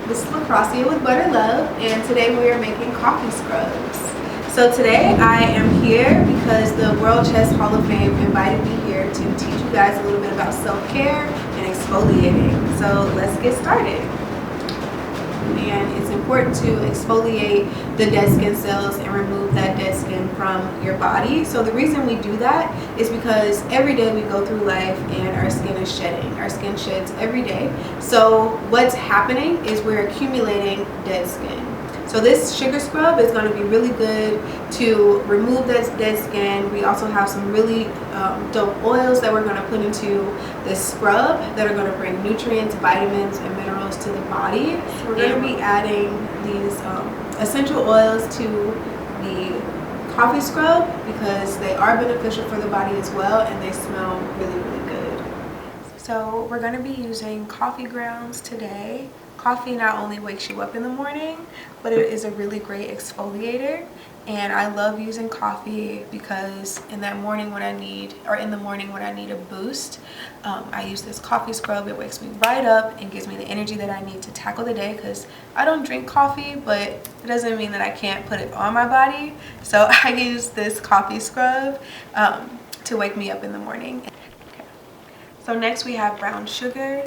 This is Lacrosse with Butter Love, and today we are making coffee scrubs. So today I am here because the World Chess Hall of Fame invited me here to teach you guys a little bit about self-care and exfoliating. So let's get started. And it's important to exfoliate the dead skin cells and remove that dead skin from your body. So the reason we do that is because every day we go through life and our skin is shedding. Our skin sheds every day. So what's happening is we're accumulating dead skin. So this sugar scrub is going to be really good to remove that dead skin. We also have some really dope oils that we're going to put into this scrub that are going to bring nutrients, vitamins, and minerals to the body. So we're going to be adding these essential oils to the coffee scrub because they are beneficial for the body as well, and they smell really, really good. So we're going to be using coffee grounds today. Coffee not only wakes you up in the morning, but it is a really great exfoliator. And I love using coffee because in the morning when I need a boost, I use this coffee scrub. It wakes me right up and gives me the energy that I need to tackle the day, because I don't drink coffee, but it doesn't mean that I can't put it on my body. So I use this coffee scrub to wake me up in the morning. Okay. So next we have brown sugar.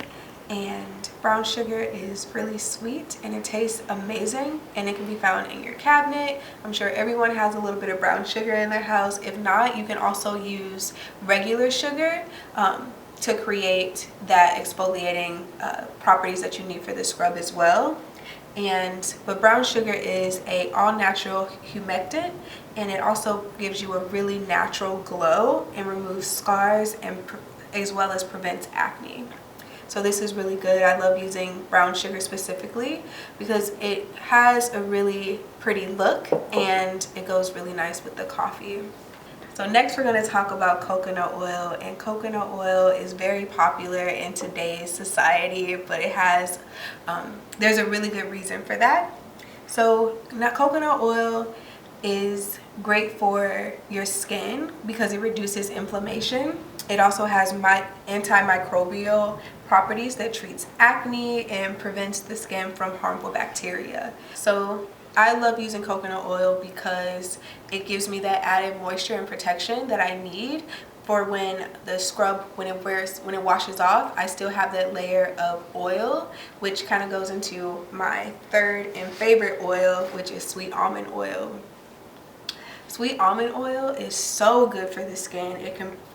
And brown sugar is really sweet and it tastes amazing, and it can be found in your cabinet. I'm sure everyone has a little bit of brown sugar in their house. If not, you can also use regular sugar to create that exfoliating properties that you need for the scrub as well. But brown sugar is a all-natural humectant, and it also gives you a really natural glow and removes scars, and as well as prevents acne. So this is really good. I love using brown sugar specifically because it has a really pretty look and it goes really nice with the coffee. So next we're going to talk about coconut oil, and coconut oil is very popular in today's society, but it has there's a really good reason for that. So coconut oil is great for your skin because it reduces inflammation. It also has antimicrobial properties that treats acne and prevents the skin from harmful bacteria. So I love using coconut oil because it gives me that added moisture and protection that I need for when the scrub, when it washes off, I still have that layer of oil, which kind of goes into my third and favorite oil, which is sweet almond oil. Sweet almond oil is so good for the skin.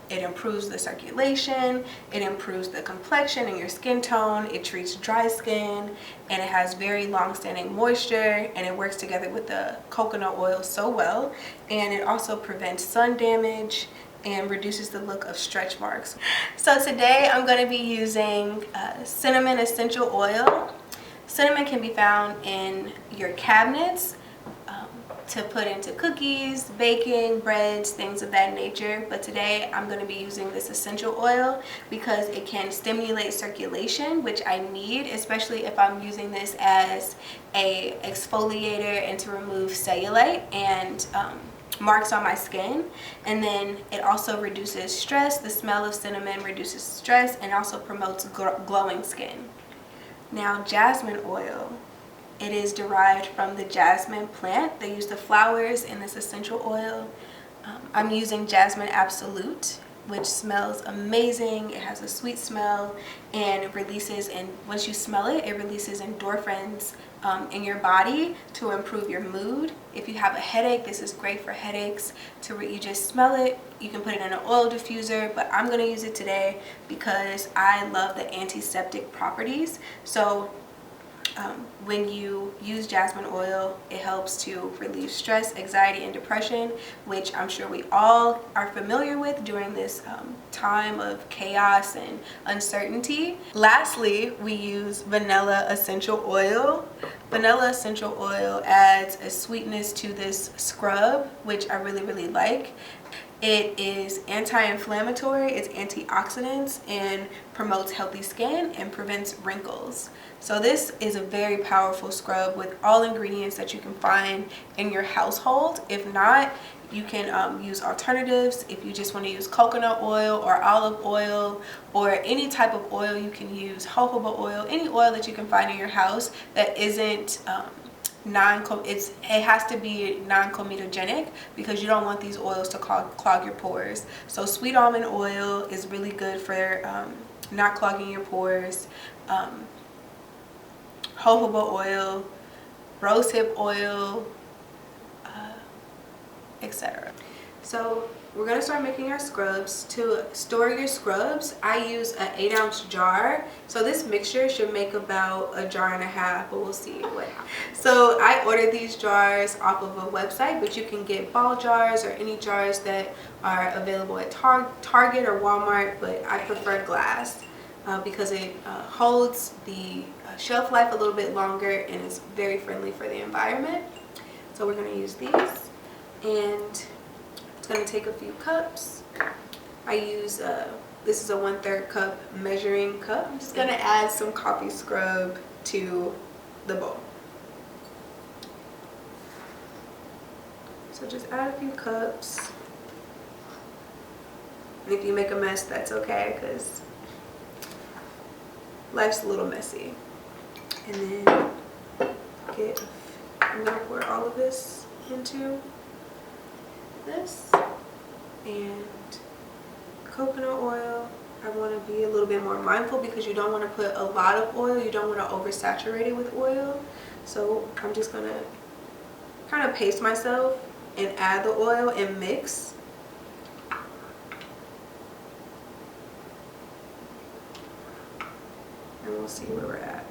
It improves the circulation, it improves the complexion and your skin tone, it treats dry skin, and it has very long-standing moisture, and it works together with the coconut oil so well. And it also prevents sun damage and reduces the look of stretch marks. So today I'm going to be using cinnamon essential oil. Cinnamon can be found in your cabinets to put into cookies, baking, breads, things of that nature. But today I'm going to be using this essential oil because it can stimulate circulation, which I need, especially if I'm using this as a exfoliator and to remove cellulite and marks on my skin. And then it also reduces stress. The smell of cinnamon reduces stress and also promotes glowing skin. Now, jasmine oil. It is derived from the jasmine plant. They use the flowers in this essential oil. I'm using Jasmine Absolute, which smells amazing. It has a sweet smell, and it releases, and once you smell it, it releases endorphins in your body to improve your mood. If you have a headache, this is great for headaches. You just smell it. You can put it in an oil diffuser, but I'm going to use it today because I love the antiseptic properties. So when you use jasmine oil, it helps to relieve stress, anxiety, and depression, which I'm sure we all are familiar with during this time of chaos and uncertainty. Lastly, we use vanilla essential oil. Vanilla essential oil adds a sweetness to this scrub, which I really, really like. It is anti-inflammatory, it's antioxidants, and promotes healthy skin and prevents wrinkles. So this is a very powerful scrub with all ingredients that you can find in your household. If not, You can use alternatives. If you just want to use coconut oil or olive oil or any type of oil, you can use jojoba oil, any oil that you can find in your house that isn't it has to be non-comedogenic, because you don't want these oils to clog your pores. So sweet almond oil is really good for not clogging your pores. Jojoba oil, rosehip oil, etc. So we're gonna start making our scrubs. To store your scrubs, I use an 8-ounce jar. So this mixture should make about a jar and a half, but we'll see what happens. So I ordered these jars off of a website, but you can get ball jars or any jars that are available at Target or Walmart, but I prefer glass because it holds the shelf life a little bit longer and is very friendly for the environment. So we're gonna use these, and it's going to take a few cups. I use, this is a 1/3 cup measuring cup. I'm just going to add some coffee scrub to the bowl. So just add a few cups. And if you make a mess, that's okay, because life's a little messy. And then I'm going to pour all of this into this, and coconut oil. I want to be a little bit more mindful because you don't want to put a lot of oil, you don't want to oversaturate it with oil. So I'm just gonna kind of pace myself and add the oil and mix. And we'll see where we're at.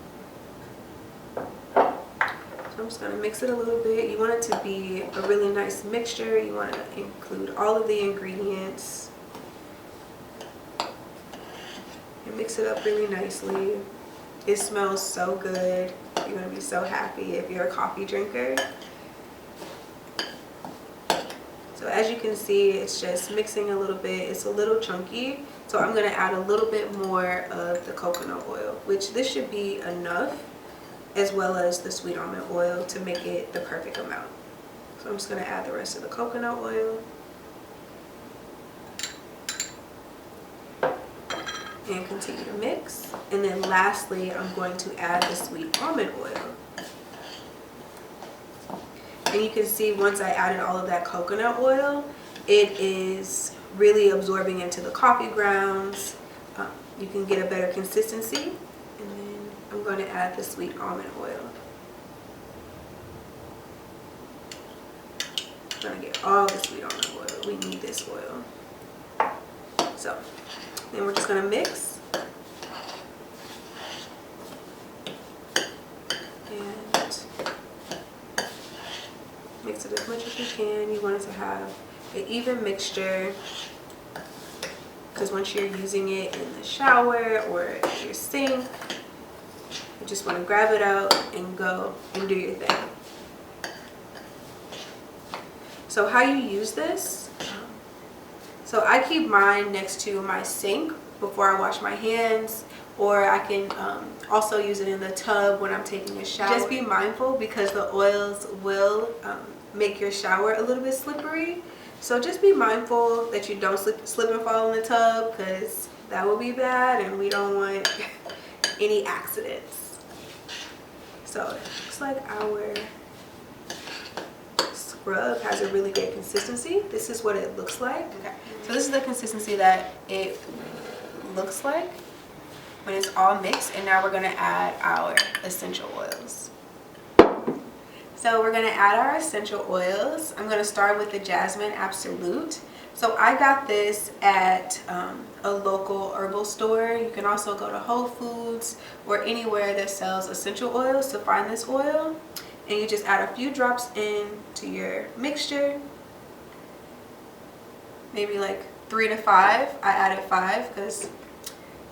I'm just going to mix it a little bit. You want it to be a really nice mixture. You want to include all of the ingredients and mix it up really nicely. It smells so good. You're going to be so happy if you're a coffee drinker. So as you can see, it's just mixing a little bit. It's a little chunky. So I'm going to add a little bit more of the coconut oil, which this should be enough, as well as the sweet almond oil to make it the perfect amount. So I'm just going to add the rest of the coconut oil and continue to mix. And then lastly, I'm going to add the sweet almond oil. And you can see once I added all of that coconut oil, it is really absorbing into the coffee grounds. You can get a better consistency. I'm going to add the sweet almond oil. I'm going to get all the sweet almond oil. We need this oil. So then we're just going to mix. And mix it as much as you can. You want it to have an even mixture, because once you're using it in the shower or your sink, you just want to grab it out and go and do your thing. So how you use this? So I keep mine next to my sink before I wash my hands, or I can also use it in the tub when I'm taking a shower. Just be mindful because the oils will make your shower a little bit slippery. So just be mindful that you don't slip and fall in the tub, because that will be bad and we don't want any accidents. So it looks like our scrub has a really good consistency. This is what it looks like. Okay. So this is the consistency that it looks like when it's all mixed. And now we're going to add our essential oils. So we're going to add our essential oils. I'm going to start with the Jasmine Absolute. So I got this at a local herbal store. You can also go to Whole Foods or anywhere that sells essential oils to find this oil. And you just add a few drops into your mixture. Maybe like 3 to 5. I added 5 because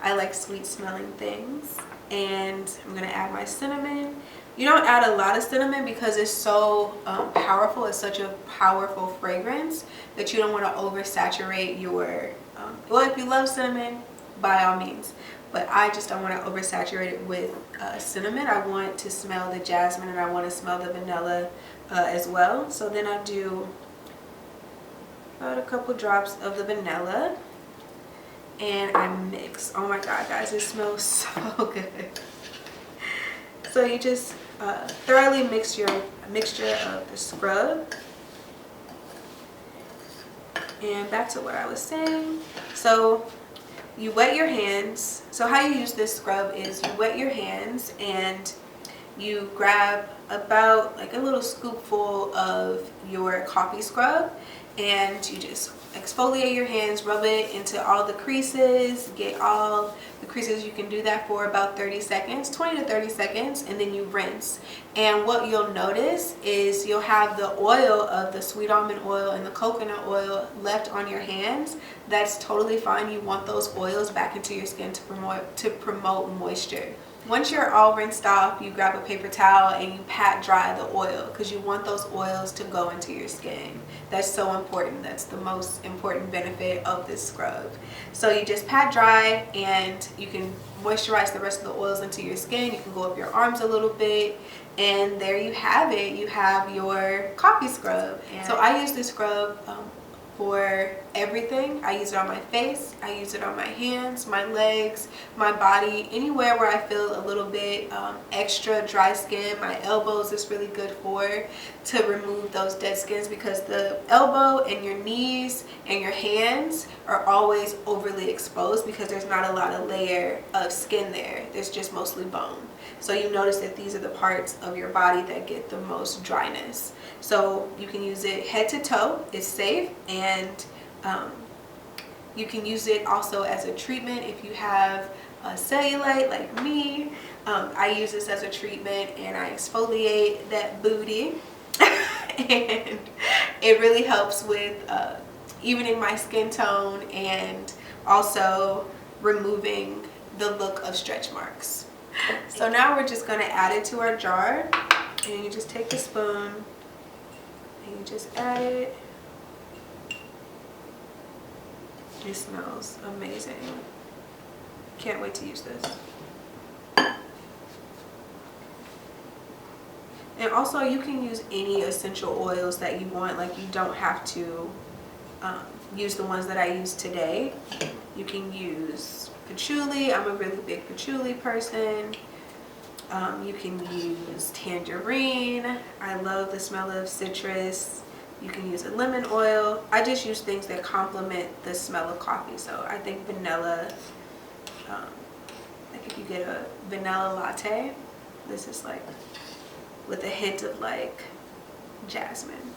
I like sweet smelling things. And I'm going to add my cinnamon. You don't add a lot of cinnamon because it's so powerful. It's such a powerful fragrance that you don't want to oversaturate your, well, if you love cinnamon, by all means. But I just don't want to oversaturate it with cinnamon. I want to smell the jasmine and I want to smell the vanilla as well. So then I do about a couple drops of the vanilla, and I mix. Oh my god, guys, it smells so good. So you just thoroughly mix your mixture of the scrub. And back to what I was saying. So you wet your hands. So how you use this scrub is you wet your hands and you grab about like a little scoopful of your coffee scrub, and you just exfoliate your hands, rub it into all the creases, get all the creases. You can do that for about 30 seconds, 20 to 30 seconds, and then you rinse. And what you'll notice is you'll have the oil of the sweet almond oil and the coconut oil left on your hands. That's totally fine. You want those oils back into your skin to promote moisture. Once you're all rinsed off, you grab a paper towel and you pat dry the oil, because you want those oils to go into your skin. That's so important. That's the most important benefit of this scrub. So you just pat dry and you can moisturize the rest of the oils into your skin. You can go up your arms a little bit, and there you have it. You have your coffee scrub. And so I use this scrub for everything. I use it on my face, I use it on my hands, my legs, my body, anywhere where I feel a little bit extra dry skin. My elbows is really good for, to remove those dead skins, because the elbow and your knees and your hands are always overly exposed because there's not a lot of layer of skin there. There's just mostly bone. So you notice that these are the parts of your body that get the most dryness. So you can use it head to toe. It's safe, and you can use it also as a treatment if you have cellulite like me. I use this as a treatment, and I exfoliate that booty and it really helps with evening my skin tone and also removing the look of stretch marks. So now we're just going to add it to our jar, and you just take the spoon and you just add it. It smells amazing. Can't wait to use this. And also you can use any essential oils that you want. Like, you don't have to use the ones that I use today. You can use patchouli. I'm a really big patchouli person. You can use tangerine. I love the smell of citrus. You can use a lemon oil. I just use things that complement the smell of coffee. So I think vanilla, like if you get a vanilla latte, this is like with a hint of like jasmine,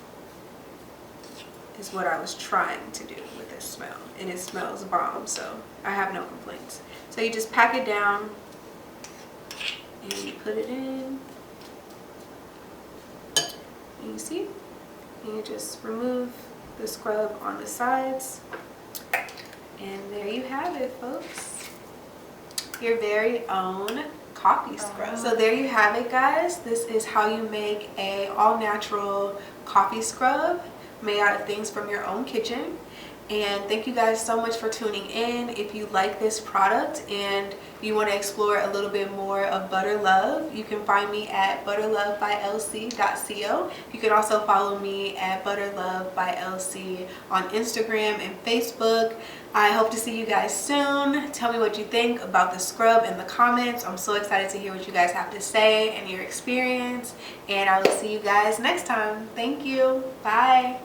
is what I was trying to do with this smell, and it smells bomb, so I have no complaints. So you just pack it down and you put it in, and you see, and you just remove the scrub on the sides, and there you have it, folks, your very own coffee scrub. So there you have it, guys. This is how you make a all-natural coffee scrub made out of things from your own kitchen. And thank you guys so much for tuning in. If you like this product and you want to explore a little bit more of Butter Love, you can find me at butterlovebylc.co. You can also follow me at butterlovebylc on Instagram and Facebook. I hope to see you guys soon. Tell me what you think about the scrub in the comments. I'm so excited to hear what you guys have to say and your experience. And I will see you guys next time. Thank you. Bye.